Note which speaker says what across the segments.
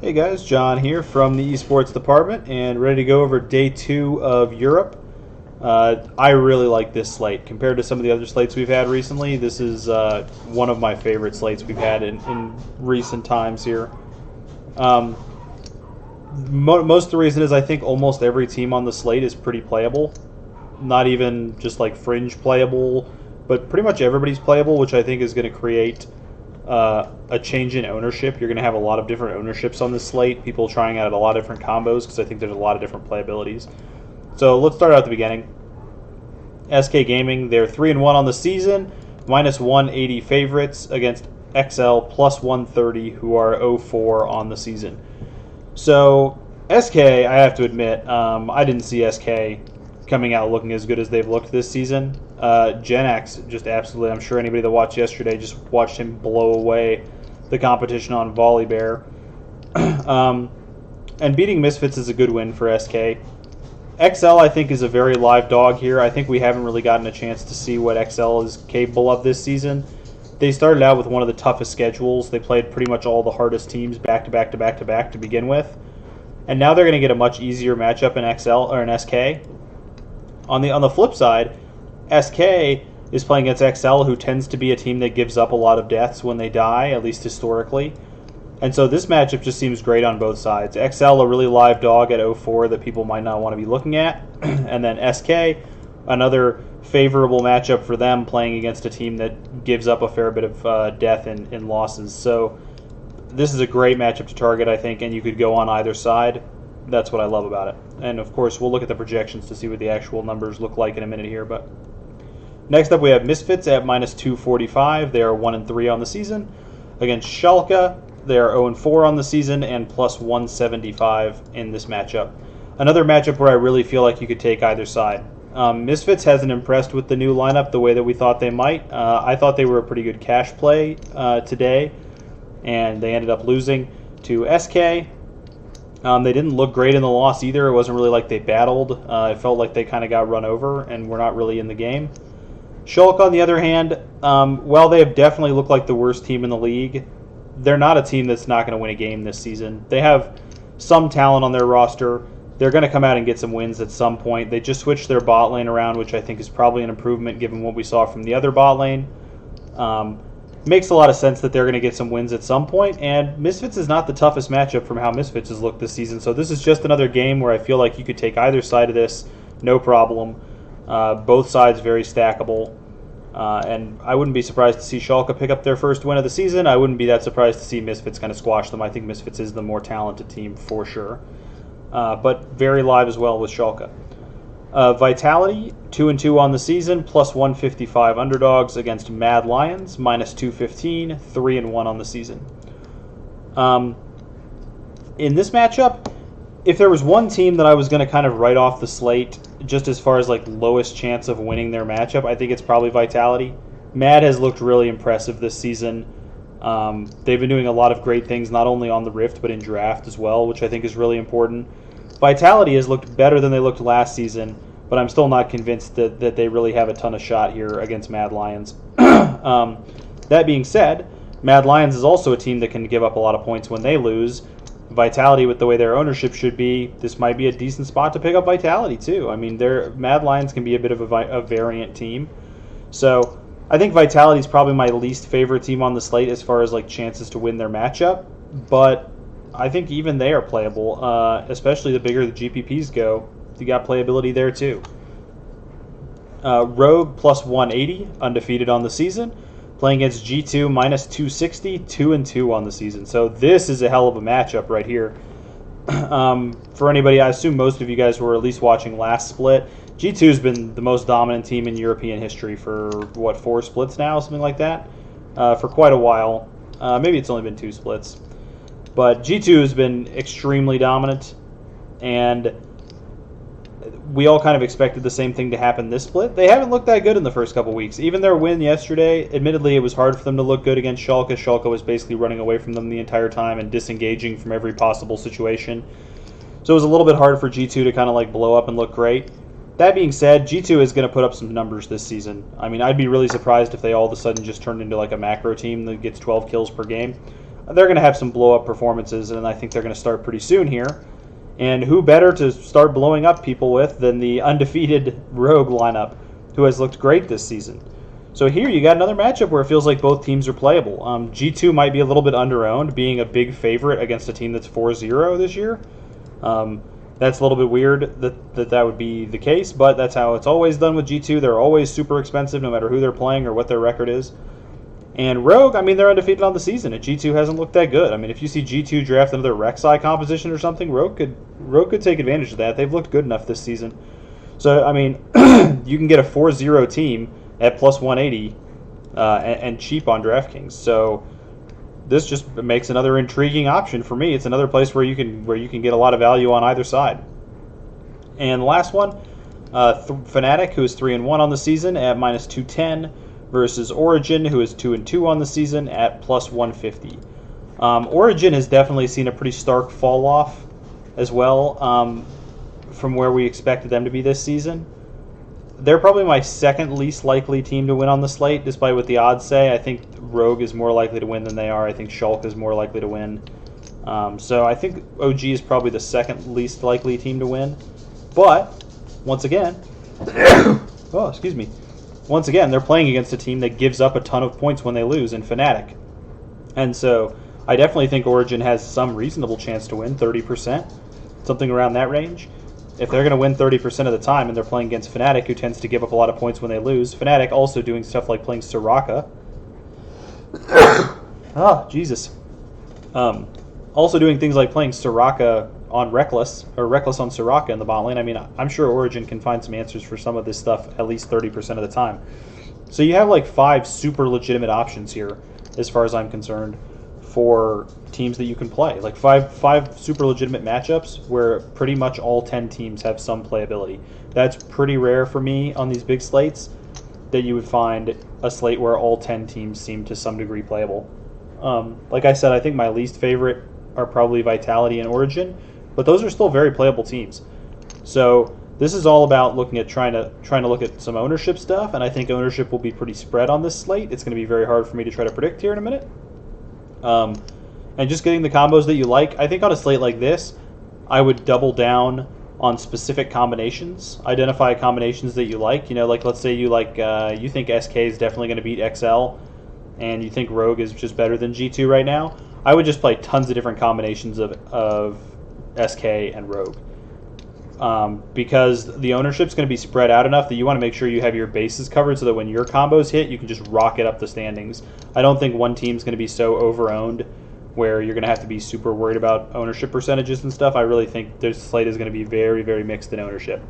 Speaker 1: Hey guys, John here from the esports department and ready to go over day 2 of Europe. I really like this slate. Compared to some of the other slates we've had recently, this is one of my favorite slates we've had in recent times here. Most of the reason is I think almost every team on the slate is pretty playable. Not even just like fringe playable, but pretty much everybody's playable, which I think is going to create a change in ownership. You're going to have a lot of different ownerships on this slate, people trying out a lot of different combos because I think there's a lot of different playabilities. So let's start out at the beginning. SK Gaming, they're 3-1 on the season, minus 180 favorites against XL plus 130, who are 0-4 on the season. So SK, I have to admit, I didn't see SK coming out looking as good as they've looked this season. Genax, just absolutely, I'm sure anybody that watched yesterday just watched him blow away the competition on Volibear. And beating Misfits is a good win for SK. XL, I think, is a very live dog here. I think we haven't really gotten a chance to see what XL is capable of this season. They started out with one of the toughest schedules. They played pretty much all the hardest teams back to back to back to back to begin with. And now they're going to get a much easier matchup in XL or in SK. On the flip side, SK is playing against XL, who tends to be a team that gives up a lot of deaths when they die, at least historically. And so this matchup just seems great on both sides. XL, a really live dog at 0-4 that people might not want to be looking at. And then SK, another favorable matchup for them playing against a team that gives up a fair bit of death in losses. So this is a great matchup to target, I think, and you could go on either side. That's what I love about it. And of course, we'll look at the projections to see what the actual numbers look like in a minute here. But next up, we have Misfits at minus 245. They are 1-3 on the season. Against Schalke, they are 0-4 on the season and plus 175 in this matchup. Another matchup where I really feel like you could take either side. Misfits hasn't impressed with the new lineup the way that we thought they might. I thought they were a pretty good cash play today, and they ended up losing to SK. They didn't look great in the loss either. It wasn't really like they battled. It felt like they kind of got run over and were not really in the game. Schalke, on the other hand, while they have definitely looked like the worst team in the league, they're not a team that's not going to win a game this season. They have some talent on their roster. They're going to come out and get some wins at some point. They just switched their bot lane around, which I think is probably an improvement given what we saw from the other bot lane. Makes a lot of sense that they're going to get some wins at some point, and Misfits is not the toughest matchup from how Misfits has looked this season, so this is just another game where I feel like you could take either side of this, no problem. Both sides very stackable, and I wouldn't be surprised to see Schalke pick up their first win of the season. I wouldn't be that surprised to see Misfits kind of squash them. I think Misfits is the more talented team for sure, but very live as well with Schalke. Vitality, 2-2 on the season, plus 155 underdogs against Mad Lions, minus 215, 3-1 on the season. In this matchup, if there was one team that I was going to kind of write off the slate, just as far as like lowest chance of winning their matchup, I think it's probably Vitality. Mad has looked really impressive this season. They've been doing a lot of great things, not only on the Rift, but in Draft as well, which I think is really important. Vitality has looked better than they looked last season, but I'm still not convinced that they really have a ton of shot here against Mad Lions. That being said, Mad Lions is also a team that can give up a lot of points when they lose. Vitality, with the way their ownership should be, this might be a decent spot to pick up Vitality too. I mean, Mad Lions can be a bit of a variant team. So I think Vitality is probably my least favorite team on the slate as far as like chances to win their matchup, but I think even they are playable, especially the bigger the GPPs go. You got playability there too. Rogue plus 180, undefeated on the season, playing against G2 minus 260, 2-2 on the season. So this is a hell of a matchup right here. For anybody, I assume most of you guys were at least watching last split. G2 has been the most dominant team in European history for, what, 4 splits now, something like that? For quite a while. Maybe it's only been 2 splits. But G2 has been extremely dominant, and we all kind of expected the same thing to happen this split. They haven't looked that good in the first couple weeks. Even their win yesterday, admittedly, it was hard for them to look good against Schalke. Schalke was basically running away from them the entire time and disengaging from every possible situation. So it was a little bit hard for G2 to kind of like blow up and look great. That being said, G2 is going to put up some numbers this season. I mean, I'd be really surprised if they all of a sudden just turned into like a macro team that gets 12 kills per game. they're going to have some blow-up performances, and I think they're going to start pretty soon here. And who better to start blowing up people with than the undefeated Rogue lineup, who has looked great this season. So here you got another matchup where it feels like both teams are playable. G2 might be a little bit under-owned, being a big favorite against a team that's 4-0 this year. That's a little bit weird that would be the case, but that's how it's always done with G2. They're always super expensive no matter who they're playing or what their record is. And Rogue, I mean, they're undefeated on the season, and G2 hasn't looked that good. I mean, if you see G2 draft another Rek'Sai composition or something, Rogue could take advantage of that. They've looked good enough this season. So, I mean, you can get a 4-0 team at plus 180 and cheap on DraftKings. So this just makes another intriguing option for me. It's another place where you can get a lot of value on either side. And the last one, Fnatic, who is 3-1 on the season at minus 210, versus Origin, who is 2-2 on the season at plus 150. Origin has definitely seen a pretty stark fall off as well from where we expected them to be this season. They're probably my second least likely team to win on the slate, despite what the odds say. I think Rogue is more likely to win than they are. I think Shulk is more likely to win. So I think OG is probably the second least likely team to win. But, once again, once again, they're playing against a team that gives up a ton of points when they lose in Fnatic. And so I definitely think Origin has some reasonable chance to win, 30%, something around that range. If they're going to win 30% of the time and they're playing against Fnatic, who tends to give up a lot of points when they lose, Fnatic also doing stuff like playing Soraka. Jesus. Also doing things like playing Soraka on Reckless, or Reckless on Soraka in the bot lane. I mean, I'm sure Origin can find some answers for some of this stuff at least 30% of the time. So you have like 5 super legitimate options here, as far as I'm concerned, for teams that you can play. Like five super legitimate matchups where pretty much all 10 teams have some playability. That's pretty rare for me on these big slates, that you would find a slate where all 10 teams seem to some degree playable. Like I said, I think my least favorite are probably Vitality and Origin, but those are still very playable teams. So this is all about looking at trying to look at some ownership stuff, and I think ownership will be pretty spread on this slate. It's going to be very hard for me to try to predict here in a minute. And just getting the combos that you like. I think on a slate like this, I would double down on specific combinations. Identify combinations that you like. You know, like let's say you think SK is definitely going to beat XL, and you think Rogue is just better than G2 right now. I would just play tons of different combinations of SK and Rogue. Because the ownership's going to be spread out enough that you want to make sure you have your bases covered so that when your combos hit, you can just rocket up the standings. I don't think one team's going to be so over-owned where you're going to have to be super worried about ownership percentages and stuff. I really think this slate is going to be very, very mixed in ownership.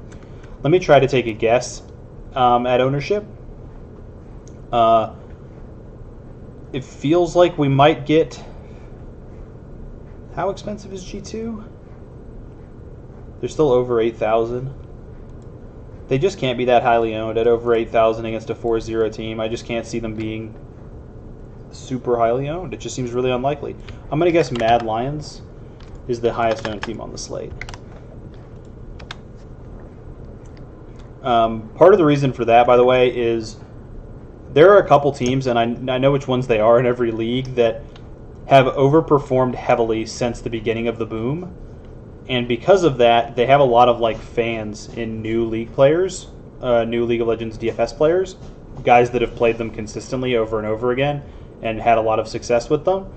Speaker 1: Let me try to take a guess at ownership. It feels like we might get... How expensive is G2? They're still over 8,000. They just can't be that highly owned at over 8,000 against a 4-0 team. I just can't see them being super highly owned. It just seems really unlikely. I'm going to guess Mad Lions is the highest owned team on the slate. Part of the reason for that, by the way, is there are a couple teams, and I know which ones they are in every league, that have overperformed heavily since the beginning of the boom. And because of that, they have a lot of fans in new league players, new League of Legends DFS players, guys that have played them consistently over and over again and had a lot of success with them.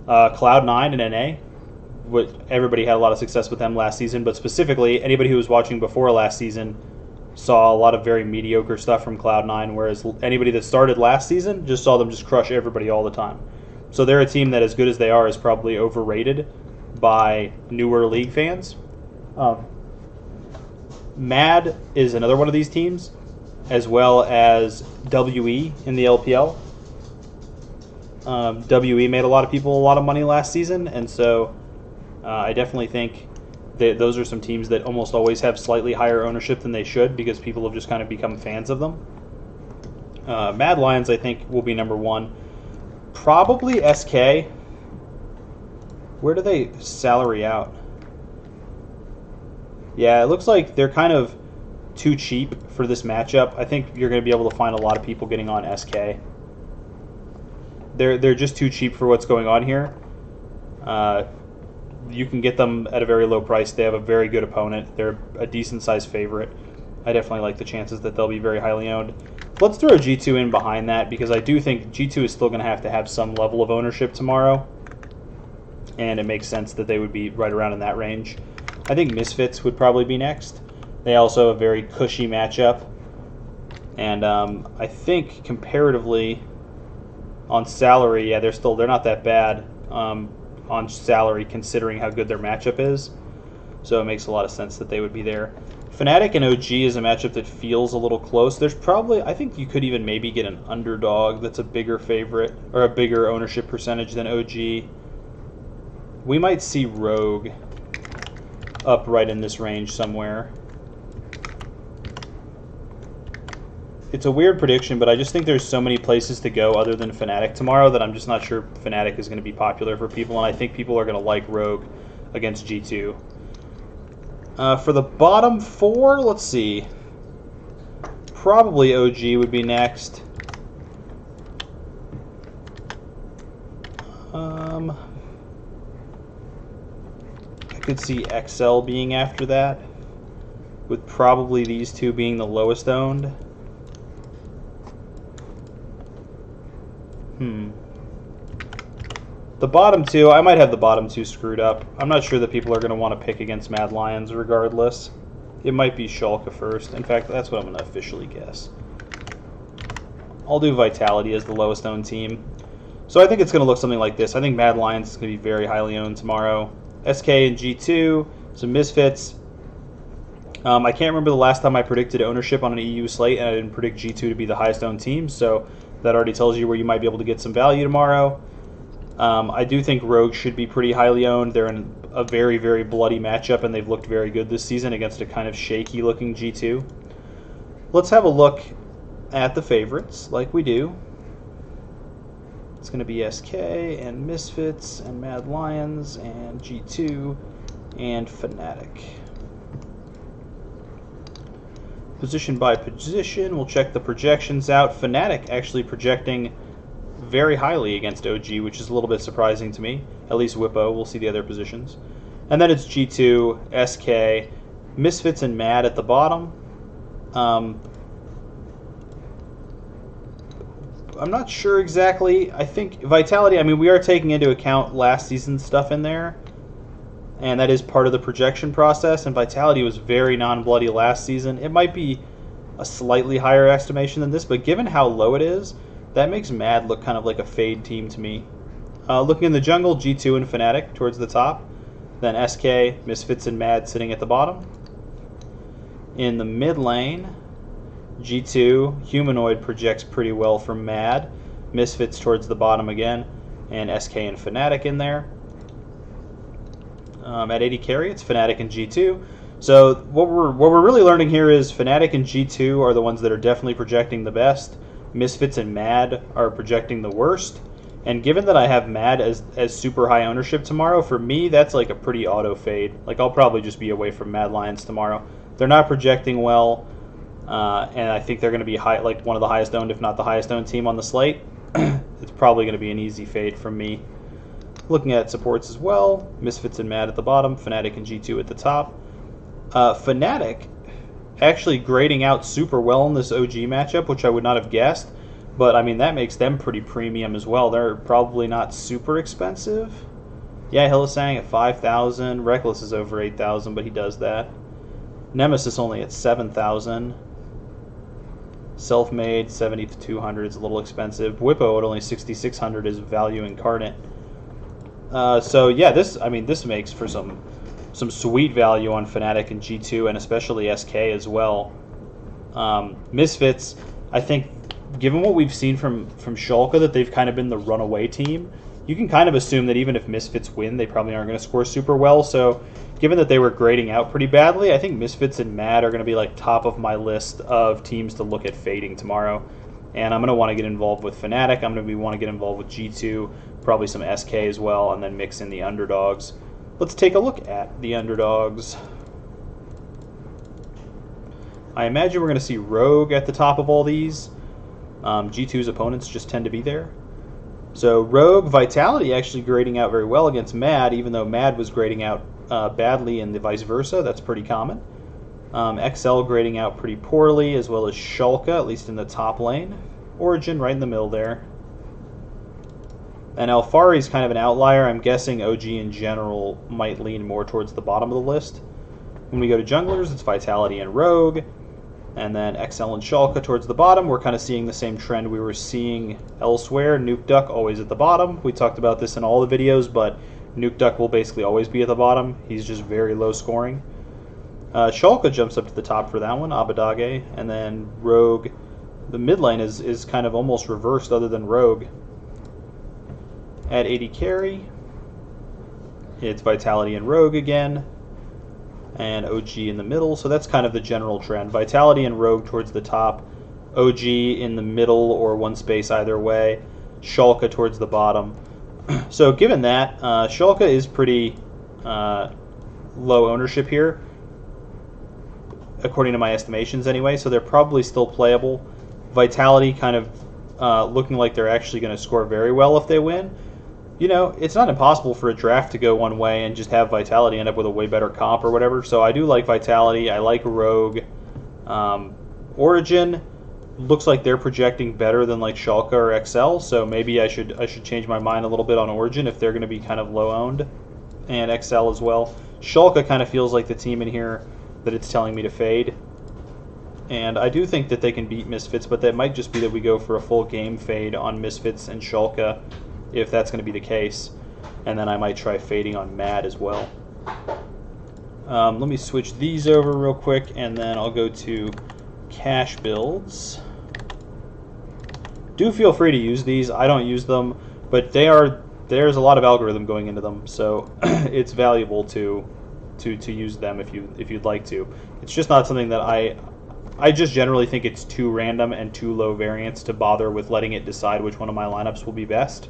Speaker 1: Cloud9 and NA, everybody had a lot of success with them last season, but specifically anybody who was watching before last season saw a lot of very mediocre stuff from Cloud9, whereas anybody that started last season just saw them just crush everybody all the time. So they're a team that, as good as they are, is probably overrated by newer league fans. Mad is another one of these teams, as well as WE in the LPL. WE made a lot of people a lot of money last season, and so I definitely think that those are some teams that almost always have slightly higher ownership than they should because people have just kind of become fans of them. Mad Lions, I think, will be number one. Probably SK. Where do they salary out? Yeah, it looks like they're kind of too cheap for this matchup. I think you're going to be able to find a lot of people getting on SK. They're just too cheap for what's going on here. You can get them at a very low price. They have a very good opponent. They're a decent-sized favorite. I definitely like the chances that they'll be very highly owned. Let's throw G2 in behind that because I do think G2 is still going to have some level of ownership tomorrow. And it makes sense that they would be right around in that range. I think Misfits would probably be next. They also have a very cushy matchup. And I think comparatively on salary, yeah, they're not that bad on salary considering how good their matchup is. So it makes a lot of sense that they would be there. Fnatic and OG is a matchup that feels a little close. There's probably, I think you could even maybe get an underdog that's a bigger favorite or a bigger ownership percentage than OG. We might see Rogue up right in this range somewhere. It's a weird prediction, but I just think there's so many places to go other than Fnatic tomorrow that I'm just not sure Fnatic is going to be popular for people, and I think people are going to like Rogue against G2. For the bottom four, let's see. Probably OG would be next. I could see XL being after that, with probably these two being the lowest owned. The bottom two, I might have the bottom two screwed up. I'm not sure that people are going to want to pick against Mad Lions regardless. It might be Schalke first. In fact, that's what I'm going to officially guess. I'll do Vitality as the lowest owned team. So I think it's going to look something like this. I think Mad Lions is going to be very highly owned tomorrow. SK and G2, some Misfits. I can't remember the last time I predicted ownership on an EU slate, and I didn't predict G2 to be the highest owned team, so that already tells you where you might be able to get some value tomorrow. I do think Rogue should be pretty highly owned. They're in a very, very bloody matchup, and they've looked very good this season against a kind of shaky-looking G2. Let's have a look at the favorites, like we do. It's going to be SK and Misfits and Mad Lions and G2 and Fnatic. Position by position, we'll check the projections out. Fnatic actually projecting very highly against OG, which is a little bit surprising to me. At least Whippo, we'll see the other positions. And then it's G2, SK, Misfits and Mad at the bottom. I'm not sure exactly. I think Vitality, I mean, we are taking into account last season's stuff in there, and that is part of the projection process, and Vitality was very non-bloody last season. It might be a slightly higher estimation than this, but given how low it is, that makes Mad look kind of like a fade team to me. Looking in the jungle, G2 and Fnatic towards the top, then SK, Misfits, and Mad sitting at the bottom. In the mid lane, G2, Humanoid projects pretty well from Mad, Misfits towards the bottom again, and SK and Fnatic in there. At 80 carry, it's Fnatic and G2. So what we're really learning here is Fnatic and G2 are the ones that are definitely projecting the best. Misfits and Mad are projecting the worst. And given that I have Mad as super high ownership tomorrow, for me that's like a pretty auto fade. Like I'll probably just be away from Mad Lions tomorrow. They're not projecting well, and I think they're going to be high, like one of the highest owned, if not the highest owned team on the slate. It's probably going to be an easy fade from me. Looking at supports as well, Misfits and Mad at the bottom, Fnatic and G2 at the top. Fnatic actually grading out super well in this OG matchup, which I would not have guessed. But, I mean, that makes them pretty premium as well. They're probably not super expensive. Yeah, Hillisang at 5,000. Reckless is over 8,000, but he does that. Nemesis only at 7,000. Self-made, 7,200 is a little expensive. Whippo at only 6,600 is value incarnate. So, yeah, this makes for some sweet value on Fnatic and G2, and especially SK as well. Misfits, I think, given what we've seen from Schalke, that they've kind of been the runaway team, you can kind of assume that even if Misfits win, they probably aren't going to score super well. So given that they were grading out pretty badly, I think Misfits and Mad are going to be like top of my list of teams to look at fading tomorrow. And I'm going to want to get involved with Fnatic. I'm going to want to get involved with G2, probably some SK as well, and then mix in the underdogs. Let's take a look at the underdogs. I imagine we're going to see Rogue at the top of all these. G2's opponents just tend to be there. So Rogue, Vitality actually grading out very well against Mad, even though Mad was grading out badly and the vice versa. That's pretty common. XL grading out pretty poorly, as well as Shulka, at least in the top lane. Origin right in the middle there. And Alfari's kind of an outlier. I'm guessing OG in general might lean more towards the bottom of the list. When we go to junglers, it's Vitality and Rogue. And then XL and Shulka towards the bottom. We're kind of seeing the same trend we were seeing elsewhere. Nuke Duck always at the bottom. We talked about this in all the videos, but Nuke Duck will basically always be at the bottom. He's just very low scoring. Shulka jumps up to the top for that one, Abadage. And then Rogue, the mid lane is kind of almost reversed other than Rogue. At 80 carry, it's Vitality and Rogue again. And OG in the middle, so that's kind of the general trend. Vitality and Rogue towards the top, OG in the middle or one space either way, Shulka towards the bottom. So given that, Shulka is pretty low ownership here, according to my estimations anyway, so they're probably still playable. Vitality kind of looking like they're actually going to score very well if they win. You know, it's not impossible for a draft to go one way and just have Vitality end up with a way better comp or whatever. So I do like Vitality. I like Rogue. Origin looks like they're projecting better than like Shulka or XL. So maybe I should change my mind a little bit on Origin if they're going to be kind of low owned, and XL as well. Shulka kind of feels like the team in here that it's telling me to fade. And I do think that they can beat Misfits, but that might just be that we go for a full game fade on Misfits and Shulka, if that's going to be the case, and then I might try fading on Mad as well. Let me switch these over real quick, and then I'll go to cash builds. Do feel free to use these. I don't use them, but there's a lot of algorithm going into them, so it's valuable to use them if you'd like to. It's just not something that I just generally think it's too random and too low variance to bother with letting it decide which one of my lineups will be best.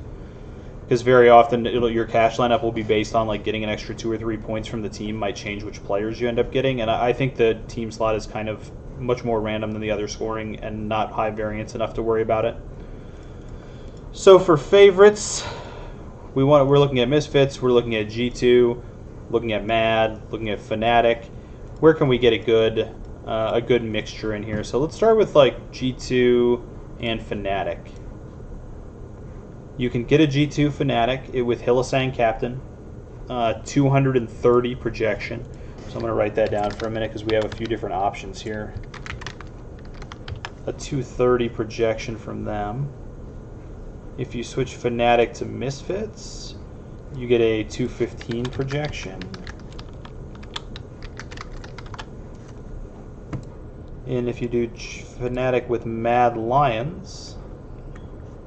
Speaker 1: Because very often your cash lineup will be based on like getting an extra 2 or 3 points from the team might change which players you end up getting, and I think the team slot is kind of much more random than the other scoring and not high variance enough to worry about it. So for favorites, we're looking at Misfits, we're looking at G2, looking at Mad, looking at Fnatic. Where can we get a good mixture in here? So let's start with like G2 and Fnatic. You can get a G2 Fnatic with Hylissang captain, 230 projection. So I'm going to write that down for a minute because we have a few different options here. A 230 projection from them. If you switch Fnatic to Misfits, you get a 215 projection. And if you do Fnatic with Mad Lions,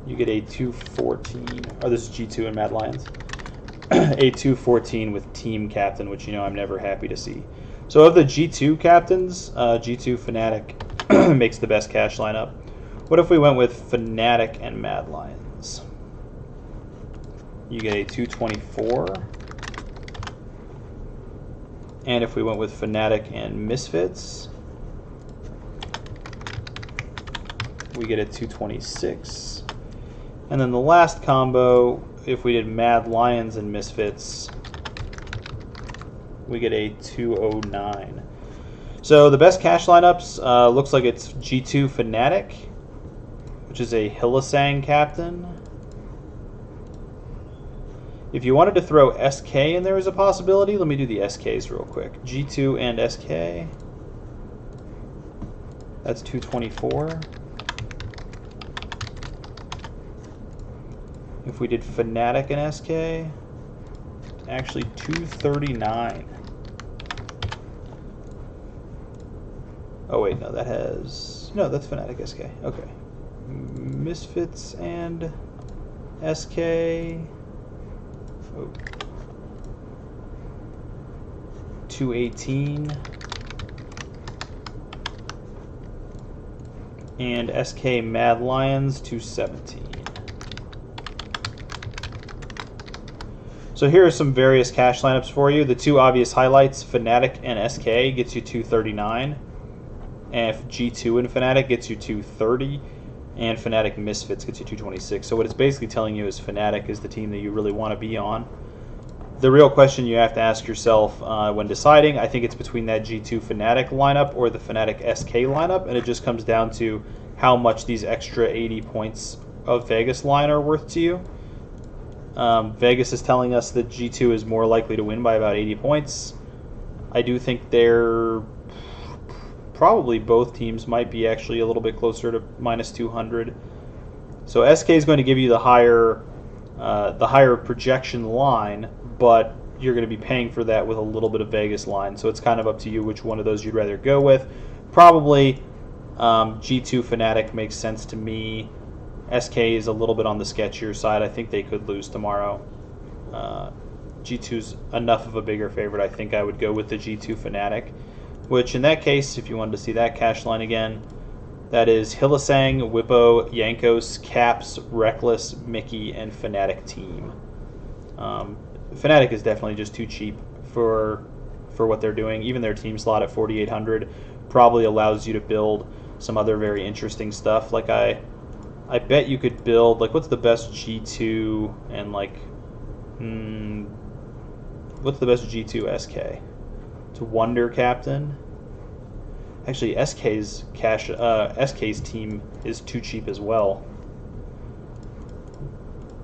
Speaker 1: you get a 214. Oh, this is G2 and Mad Lions. A 214 with Team Captain, which I'm never happy to see. So of the G2 captains, G2 Fnatic makes the best cash lineup. What if we went with Fnatic and Mad Lions? You get a 224. And if we went with Fnatic and Misfits, we get a 226. And then the last combo, if we did Mad Lions and Misfits, we get a 209. So the best cash lineups looks like it's G2 Fnatic, which is a Hylissang captain. If you wanted to throw SK in there as a possibility, let me do the SKs real quick. G2 and SK. That's 224. If we did Fnatic and SK, actually 239. Oh wait, no, that's Fnatic SK. Okay. Misfits and SK. Oh. 218. And SK Mad Lions 217. So here are some various cash lineups for you. The two obvious highlights, Fnatic and SK, gets you 239. And if G2 and Fnatic gets you 230. and Fnatic Misfits gets you 226. So what it's basically telling you is Fnatic is the team that you really want to be on. The real question you have to ask yourself when deciding, I think it's between that G2 Fnatic lineup or the Fnatic SK lineup, and it just comes down to how much these extra 80 points of Vegas line are worth to you. Vegas is telling us that G2 is more likely to win by about 80 points. I do think they're probably both teams might be actually a little bit closer to minus 200. So SK is going to give you the higher projection line, but you're going to be paying for that with a little bit of Vegas line. So it's kind of up to you which one of those you'd rather go with. Probably G2 Fnatic makes sense to me. SK is a little bit on the sketchier side. I think they could lose tomorrow. G2's enough of a bigger favorite. I think I would go with the G2 Fnatic, which in that case, if you wanted to see that cash line again, that is Hylissang, Whippo, Yankos, Caps, Reckless, Mickey, and Fnatic team. Fnatic is definitely just too cheap for what they're doing. Even their team slot at 4,800 probably allows you to build some other very interesting stuff. Like I bet you could build, like, what's the best G2 and like, what's the best G2 SK? It's Wonder Captain. Actually, SK's team is too cheap as well.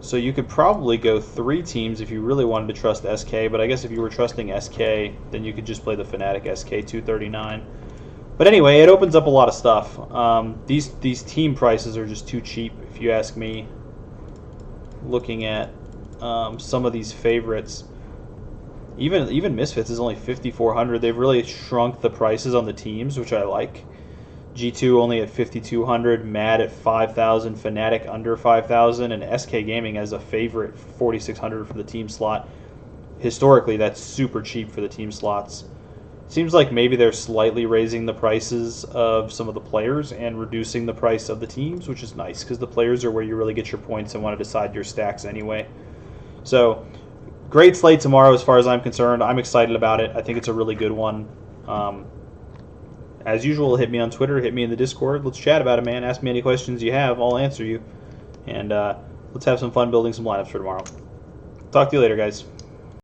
Speaker 1: So you could probably go 3 teams if you really wanted to trust SK, but I guess if you were trusting SK, then you could just play the Fnatic SK 239. But anyway, it opens up a lot of stuff. These team prices are just too cheap, if you ask me. Looking at some of these favorites, even Misfits is only 5,400. They've really shrunk the prices on the teams, which I like. G2 only at 5,200, Mad at 5,000, Fnatic under 5,000, and SK Gaming as a favorite 4,600 for the team slot. Historically, that's super cheap for the team slots. Seems like maybe they're slightly raising the prices of some of the players and reducing the price of the teams, which is nice because the players are where you really get your points and want to decide your stacks anyway. So, great slate tomorrow as far as I'm concerned. I'm excited about it. I think it's a really good one. As usual, hit me on Twitter, hit me in the Discord. Let's chat about it, man. Ask me any questions you have. I'll answer you. And let's have some fun building some lineups for tomorrow. Talk to you later, guys.